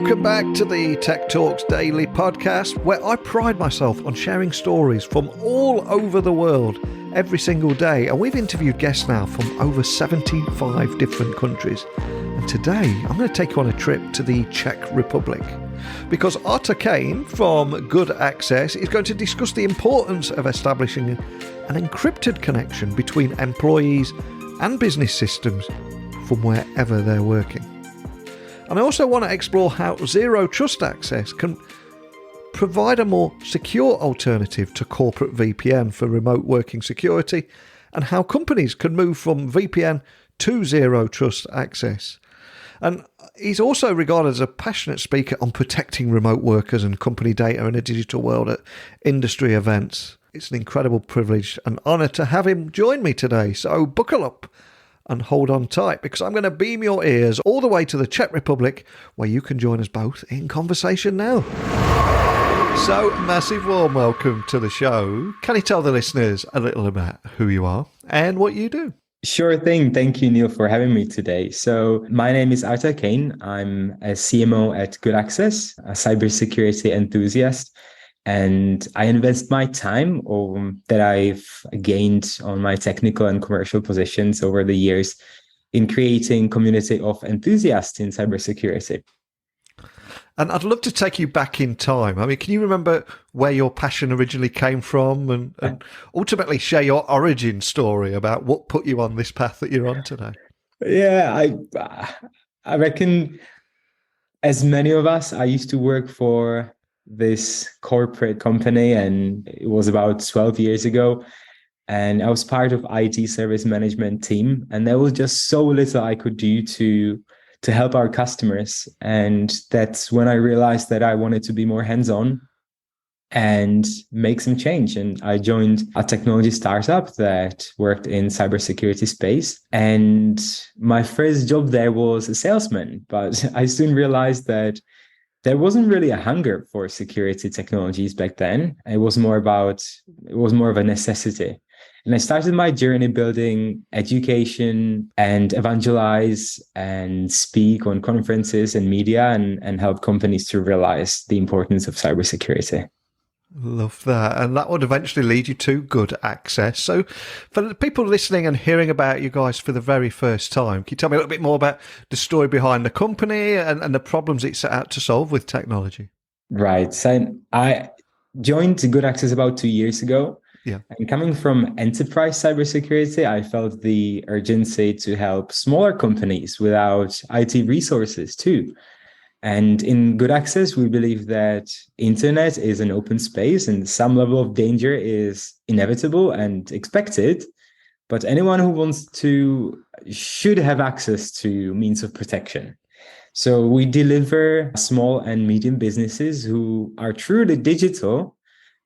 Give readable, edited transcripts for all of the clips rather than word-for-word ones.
Welcome back to the Tech Talks Daily podcast, where I pride myself on sharing stories from all over the world every single day. And we've interviewed guests now from over 75 different countries. And today, I'm going to take you on a trip to the Czech Republic, because Artur Kane from Good Access is going to discuss the importance of establishing an encrypted connection between employees and business systems from wherever they're working. And I also want to explore how zero trust access can provide a more secure alternative to corporate VPN for remote working security, and how companies can move from VPN to zero trust access. And he's also regarded as a passionate speaker on protecting remote workers and company data in a digital world at industry events. It's an incredible privilege and honour to have him join me today. So buckle up and hold on tight, because I'm going to beam your ears all the way to the Czech Republic, where you can join us both in conversation now. So, massive warm welcome to the show. Can you tell the listeners a little about who you are and what you do? Sure thing. Thank you, Neil, for having me today. So my name is Artur Kane. I'm a CMO at Good Access, a cybersecurity enthusiast. And I invest my time that I've gained on my technical and commercial positions over the years in creating a community of enthusiasts in cybersecurity. And I'd love to take you back in time. I mean, can you remember where your passion originally came from, and ultimately share your origin story about what put you on this path that you're on today? Yeah, I reckon, as many of us, I used to work for this corporate company, and it was about 12 years ago. And I was part of IT service management team, and there was just so little I could do to help our customers. And that's when I realized that I wanted to be more hands-on and make some change. And I joined a technology startup that worked in cybersecurity space. And my first job there was a salesman, but I soon realized that there wasn't really a hunger for security technologies back then. It was more of a necessity. And I started my journey building education and evangelize and speak on conferences and media and help companies to realize the importance of cybersecurity. Love that. And that would eventually lead you to Good Access. So for the people listening and hearing about you guys for the very first time, can you tell me a little bit more about the story behind the company and the problems it set out to solve with technology? Right. So I joined Good Access about 2 years ago. Yeah. And coming from enterprise cybersecurity, I felt the urgency to help smaller companies without IT resources too. And in Good Access, we believe that internet is an open space and some level of danger is inevitable and expected. But anyone who wants to should have access to means of protection. So we deliver small and medium businesses who are truly digital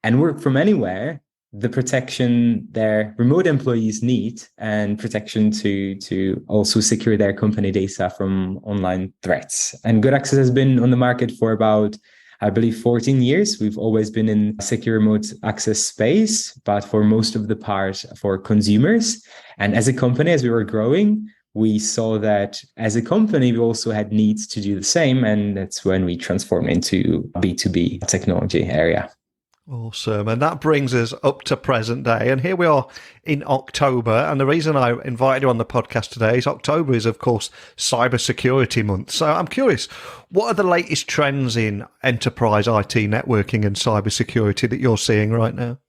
and work from anywhere the protection their remote employees need, and protection to also secure their company data from online threats. And Good Access has been on the market for about, I believe, 14 years. We've always been in secure remote access space, but for most of the part for consumers. And as a company, as we were growing, we saw that as a company, we also had needs to do the same. And that's when we transformed into a B2B technology area. Awesome. And that brings us up to present day. And here we are in October. And the reason I invited you on the podcast today is October is, of course, Cybersecurity Month. So I'm curious, what are the latest trends in enterprise IT networking and cybersecurity that you're seeing right now?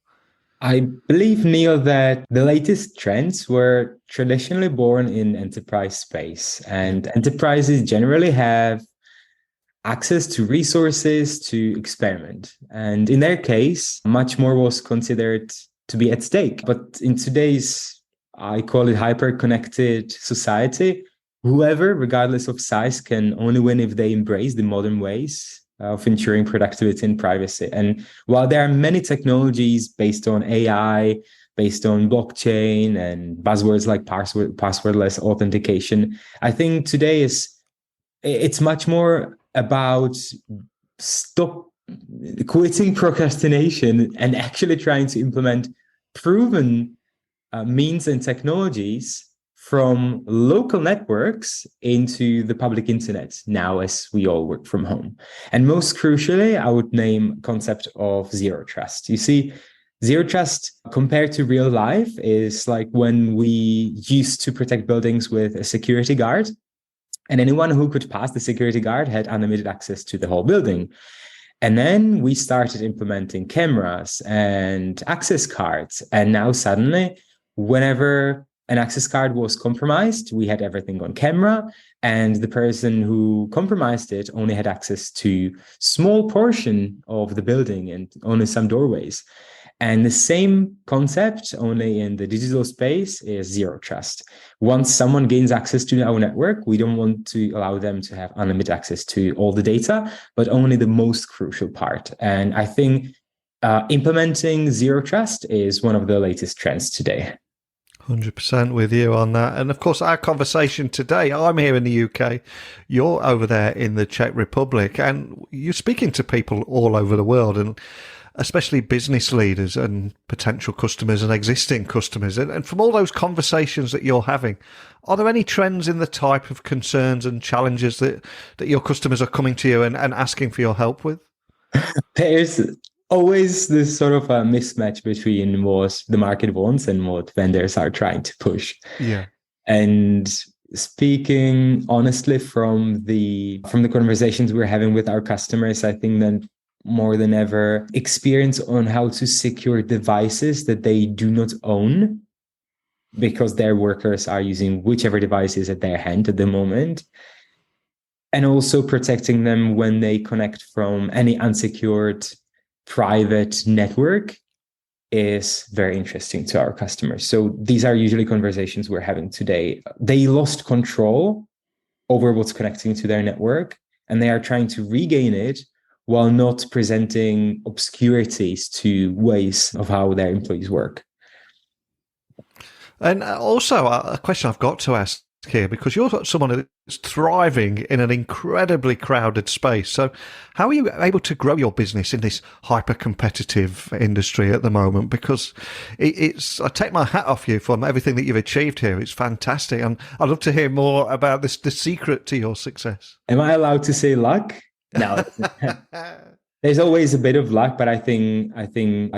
I believe, Neil, that the latest trends were traditionally born in enterprise space. And enterprises generally have access to resources to experiment. And in their case, much more was considered to be at stake. But in today's, I call it hyper-connected society, whoever, regardless of size, can only win if they embrace the modern ways of ensuring productivity and privacy. And while there are many technologies based on AI, based on blockchain and buzzwords like passwordless authentication, I think today it's much more about quitting procrastination and actually trying to implement proven means and technologies from local networks into the public internet now as we all work from home. And most crucially, I would name concept of zero trust. You see, zero trust compared to real life is like when we used to protect buildings with a security guard, and anyone who could pass the security guard had unlimited access to the whole building. And then we started implementing cameras and access cards. And now suddenly, whenever an access card was compromised, we had everything on camera, and the person who compromised it only had access to small portion of the building and only some doorways. And the same concept, only in the digital space, is zero trust. Once someone gains access to our network, we don't want to allow them to have unlimited access to all the data, but only the most crucial part. And I think implementing zero trust is one of the latest trends today. 100% with you on that. And of course, our conversation today, I'm here in the UK, you're over there in the Czech Republic, and you're speaking to people all over the world, and especially business leaders and potential customers and existing customers. And from all those conversations that you're having, are there any trends in the type of concerns and challenges that your customers are coming to you and asking for your help with? There's always this sort of a mismatch between what the market wants and what vendors are trying to push. Yeah. And speaking honestly from the conversations we're having with our customers, I think that more than ever, experience on how to secure devices that they do not own, because their workers are using whichever device is at their hand at the moment, and also protecting them when they connect from any unsecured private network is very interesting to our customers. So these are usually conversations we're having today. They lost control over what's connecting to their network, and they are trying to regain it while not presenting obscurities to ways of how their employees work. And also a question I've got to ask here, because you're someone that's thriving in an incredibly crowded space. So how are you able to grow your business in this hyper-competitive industry at the moment? Because I take my hat off you from everything that you've achieved here. It's fantastic. And I'd love to hear more about the secret to your success. Am I allowed to say luck? No. There's always a bit of luck, but I think in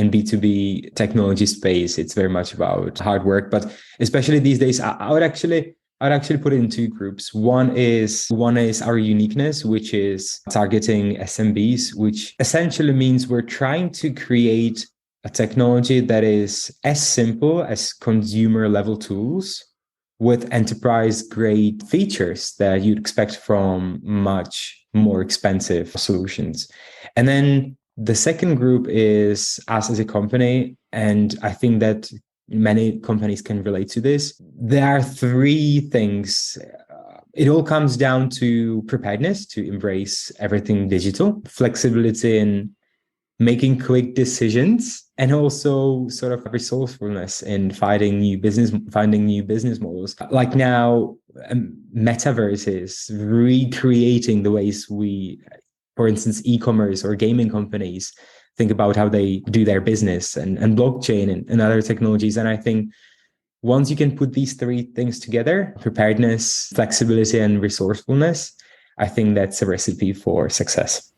B2B technology space, it's very much about hard work. But especially these days, I would actually put it in two groups. One is our uniqueness, which is targeting SMBs, which essentially means we're trying to create a technology that is as simple as consumer level tools with enterprise grade features that you'd expect from much more expensive solutions. And then the second group is us as a company. And I think that many companies can relate to this. There are three things. It all comes down to preparedness to embrace everything digital, flexibility in making quick decisions, and also sort of resourcefulness in finding new business models. Like now, metaverse is recreating the ways we, for instance, e-commerce or gaming companies think about how they do their business, and blockchain and other technologies. And I think once you can put these three things together, preparedness, flexibility, and resourcefulness, I think that's a recipe for success.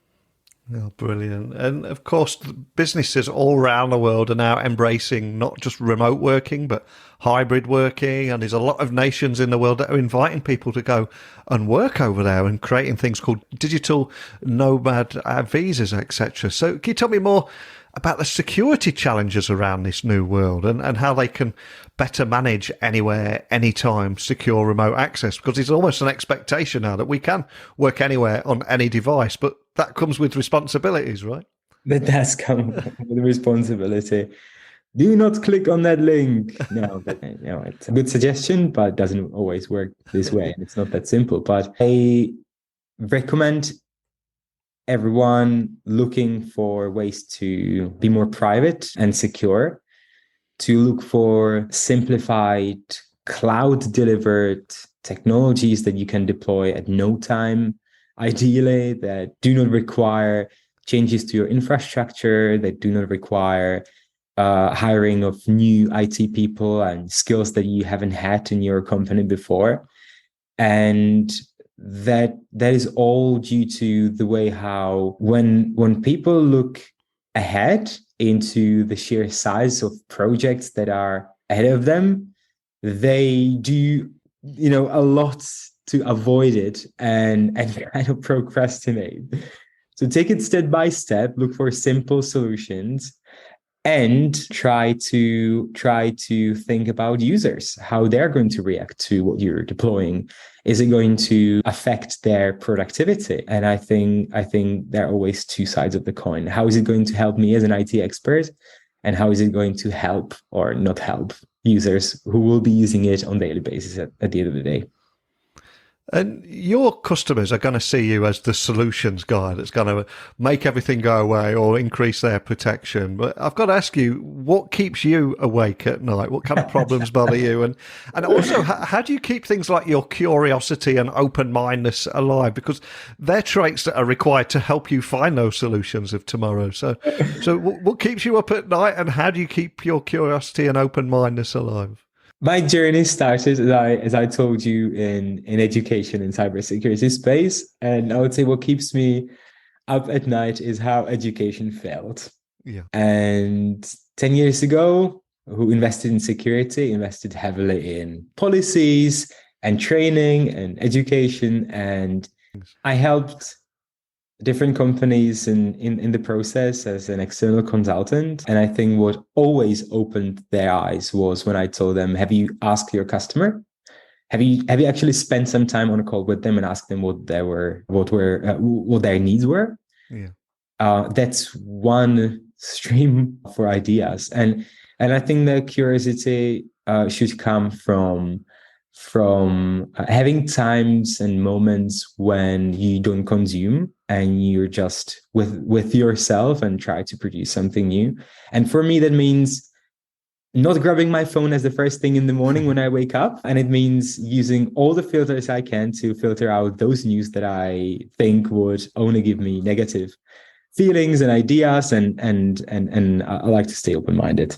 Oh, brilliant. And of course, businesses all around the world are now embracing not just remote working, but hybrid working. And there's a lot of nations in the world that are inviting people to go and work over there and creating things called digital nomad visas, etc. So can you tell me more about the security challenges around this new world and how they can better manage anywhere, anytime, secure remote access? Because it's almost an expectation now that we can work anywhere on any device, but that comes with responsibilities, right? That does come with responsibility. Do not click on that link. No, it's a good suggestion, but it doesn't always work this way. And it's not that simple. But I recommend everyone looking for ways to be more private and secure to look for simplified, cloud-delivered technologies that you can deploy at no time, ideally, that do not require changes to your infrastructure, that do not require hiring of new IT people and skills that you haven't had in your company before. And that is all due to the way how when people look ahead into the sheer size of projects that are ahead of them, they do a lot to avoid it and kind of procrastinate. So take it step by step, look for simple solutions, and try to think about users, how they're going to react to what you're deploying. Is it going to affect their productivity? And I think there are always two sides of the coin. How is it going to help me as an IT expert? And how is it going to help or not help users who will be using it on a daily basis at the end of the day? And your customers are going to see you as the solutions guy that's going to make everything go away or increase their protection. But I've got to ask you, what keeps you awake at night? What kind of problems bother you? And also, how do you keep things like your curiosity and open-mindedness alive? Because they're traits that are required to help you find those solutions of tomorrow. So what keeps you up at night, and how do you keep your curiosity and open-mindedness alive? My journey started, as I told you, in education and cybersecurity space. And I would say what keeps me up at night is how education failed. Yeah. And 10 years ago, who invested in security, invested heavily in policies and training and education. And I helped different companies in the process as an external consultant. And I think what always opened their eyes was when I told them, have you asked your customer? Have you actually spent some time on a call with them and asked them what their needs were? Yeah. That's one stream for ideas. And I think the curiosity should come from having times and moments when you don't consume and you're just with yourself and try to produce something new. And for me, that means not grabbing my phone as the first thing in the morning when I wake up. And it means using all the filters I can to filter out those news that I think would only give me negative feelings and ideas. And I like to stay open-minded.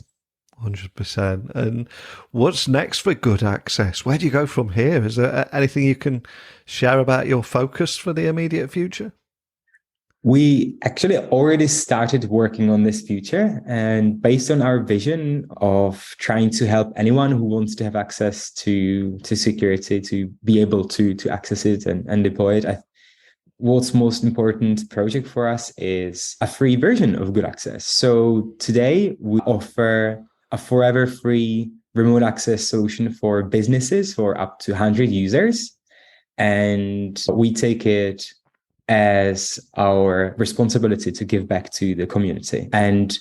100%. And what's next for Good Access? Where do you go from here? Is there anything you can share about your focus for the immediate future? We actually already started working on this future, and based on our vision of trying to help anyone who wants to have access to security to be able to access it and deploy it. What's most important project for us is a free version of Good Access. So today we offer a forever free remote access solution for businesses for up to 100 users. And we take it as our responsibility to give back to the community. And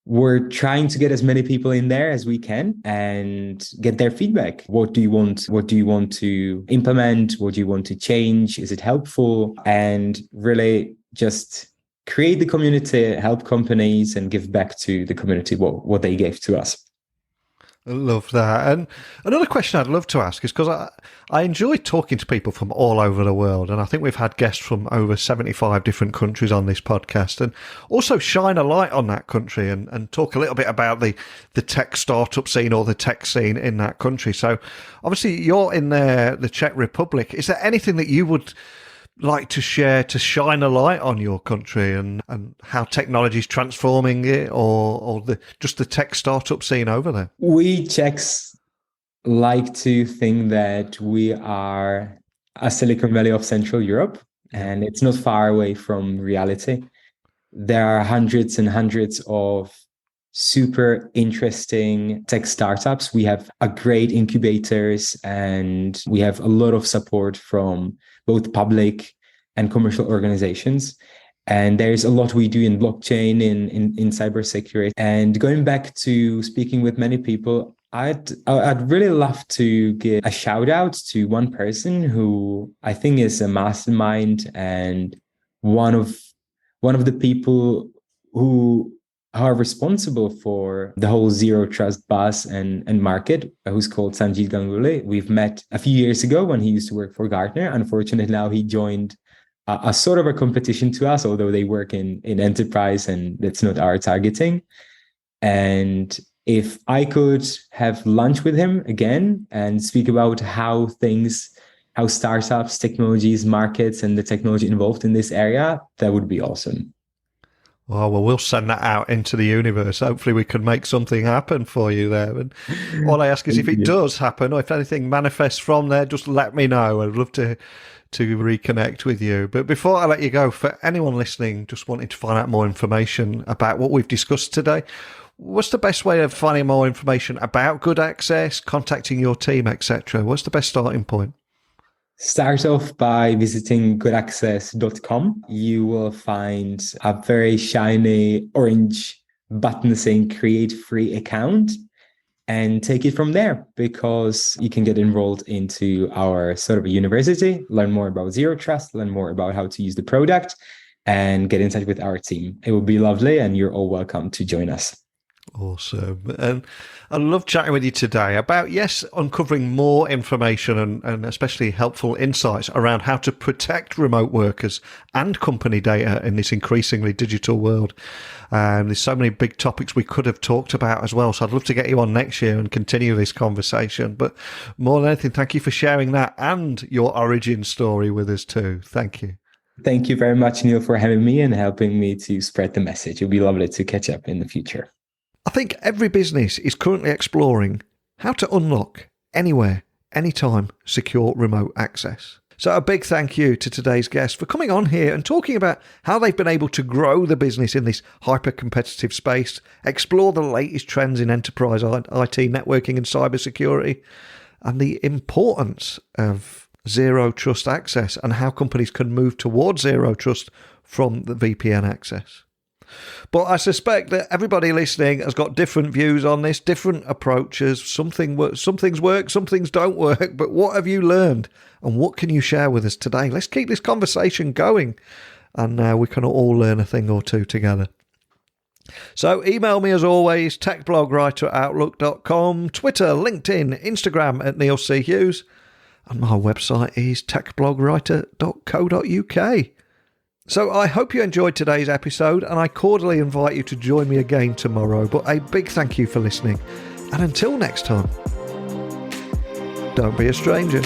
we're trying to get as many people in there as we can and get their feedback. What do you want? What do you want to implement? What do you want to change? Is it helpful? And really just create the community, help companies, and give back to the community what they gave to us. I love that. And another question I'd love to ask is, because I enjoy talking to people from all over the world, and I think we've had guests from over 75 different countries on this podcast, and also shine a light on that country and talk a little bit about the tech startup scene or the tech scene in that country. So obviously you're in the Czech Republic. Is there anything that you would like to share to shine a light on your country and how technology is transforming it, or just the tech startup scene over there? We Czechs like to think that we are a Silicon Valley of Central Europe, and it's not far away from reality. There are hundreds and hundreds of super interesting tech startups. We have a great incubators, and we have a lot of support from both public and commercial organizations. And there's a lot we do in blockchain, in cybersecurity. And going back to speaking with many people, I'd really love to give a shout out to one person who I think is a mastermind and one of the people who are responsible for the whole zero trust buzz and market, who's called Sanjeev Ganguly. We've met a few years ago when he used to work for Gartner. Unfortunately, now he joined a sort of a competition to us, although they work in enterprise and that's not our targeting. And if I could have lunch with him again and speak about how startups, technologies, markets, and the technology involved in this area, that would be awesome. Oh, well, we'll send that out into the universe. Hopefully we can make something happen for you there. And all I ask is if it does happen, or if anything manifests from there, just let me know. I'd love to reconnect with you. But before I let you go, for anyone listening, just wanting to find out more information about what we've discussed today, what's the best way of finding more information about Good Access, contacting your team, etc.? What's the best starting point? Start off by visiting goodaccess.com. You will find a very shiny orange button saying create free account, and take it from there, because you can get enrolled into our sort of a university, learn more about Zero Trust, learn more about how to use the product, and get in touch with our team. It will be lovely, and you're all welcome to join us. Awesome. And I love chatting with you today about, yes, uncovering more information and especially helpful insights around how to protect remote workers and company data in this increasingly digital world. There's so many big topics we could have talked about as well. So I'd love to get you on next year and continue this conversation. But more than anything, thank you for sharing that and your origin story with us too. Thank you. Thank you very much, Neil, for having me and helping me to spread the message. It'll be lovely to catch up in the future. I think every business is currently exploring how to unlock anywhere, anytime, secure remote access. So a big thank you to today's guest for coming on here and talking about how they've been able to grow the business in this hyper-competitive space, explore the latest trends in enterprise IT networking and cybersecurity, and the importance of zero trust access and how companies can move towards zero trust from the VPN access. But I suspect that everybody listening has got different views on this, different approaches. Some things work, some things don't work. But what have you learned, and what can you share with us today? Let's keep this conversation going, and we can all learn a thing or two together. So email me as always, techblogwriter@outlook.com, Twitter, LinkedIn, Instagram @NeilCHughes, and my website is techblogwriter.co.uk. So I hope you enjoyed today's episode, and I cordially invite you to join me again tomorrow. But a big thank you for listening. And until next time, don't be a stranger.